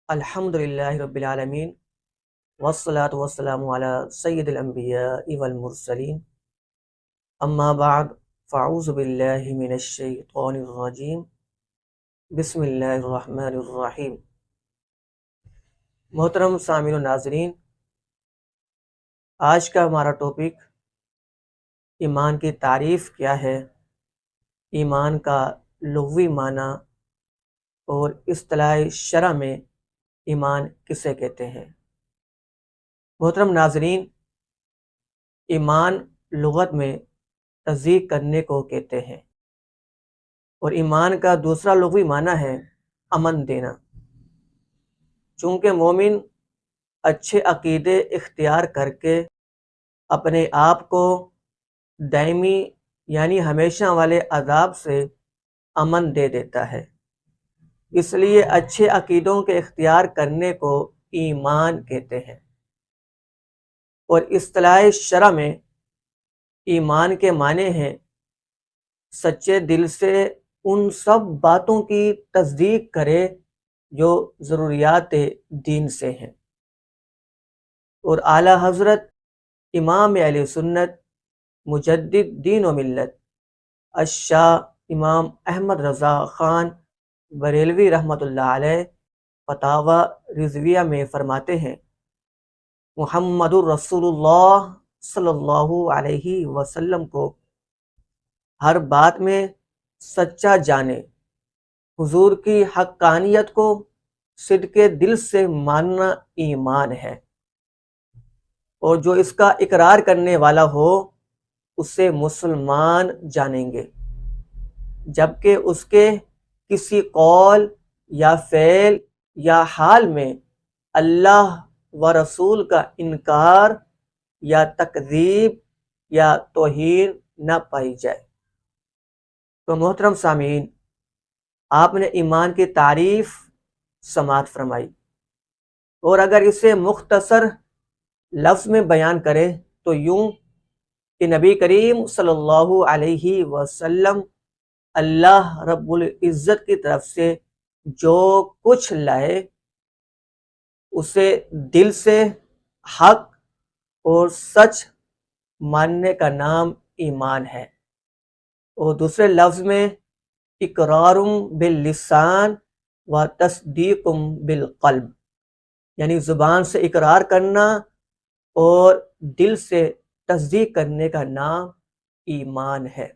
الحمدللہ رب العالمین والصلاة والسلام علی سید الانبیاء والمرسلین اما بعد فاعوذ باللہ من الشیطان الرجیم بسم اللہ الرحمن الرحیم۔ محترم سامعین و ناظرین، آج کا ہمارا ٹاپک ایمان کی تعریف کیا ہے، ایمان کا لغوی معنی اور اصطلاح شرع میں ایمان کسے کہتے ہیں۔ محترم ناظرین، ایمان لغت میں تصدیق کرنے کو کہتے ہیں، اور ایمان کا دوسرا لغوی معنی ہے امن دینا۔ چونکہ مومن اچھے عقیدے اختیار کر کے اپنے آپ کو دائمی یعنی ہمیشہ والے عذاب سے امن دے دیتا ہے، اس لیے اچھے عقیدوں کے اختیار کرنے کو ایمان کہتے ہیں۔ اور اصطلاح شرع میں ایمان کے معنی ہیں سچے دل سے ان سب باتوں کی تصدیق کرے جو ضروریات دین سے ہیں۔ اور اعلیٰ حضرت امام اہل سنت مجدد دین و ملت الشاہ امام احمد رضا خان بریلوی رحمۃ اللہ علیہ فتاوی رضویہ میں فرماتے ہیں، محمد الرسول اللہ صلی اللہ علیہ وسلم کو ہر بات میں سچا جانے، حضور کی حقانیت کو صدق دل سے ماننا ایمان ہے، اور جو اس کا اقرار کرنے والا ہو اسے مسلمان جانیں گے، جبکہ اس کے کسی قول یا فعل یا حال میں اللہ و رسول کا انکار یا تکذیب یا توہین نہ پائی جائے۔ تو محترم سامعین، آپ نے ایمان کی تعریف سماعت فرمائی، اور اگر اسے مختصر لفظ میں بیان کرے تو یوں کہ نبی کریم صلی اللہ علیہ وسلم اللہ رب العزت کی طرف سے جو کچھ لائے اسے دل سے حق اور سچ ماننے کا نام ایمان ہے، اور دوسرے لفظ میں اقرار باللسان و تصدیق بالقلب، یعنی زبان سے اقرار کرنا اور دل سے تصدیق کرنے کا نام ایمان ہے۔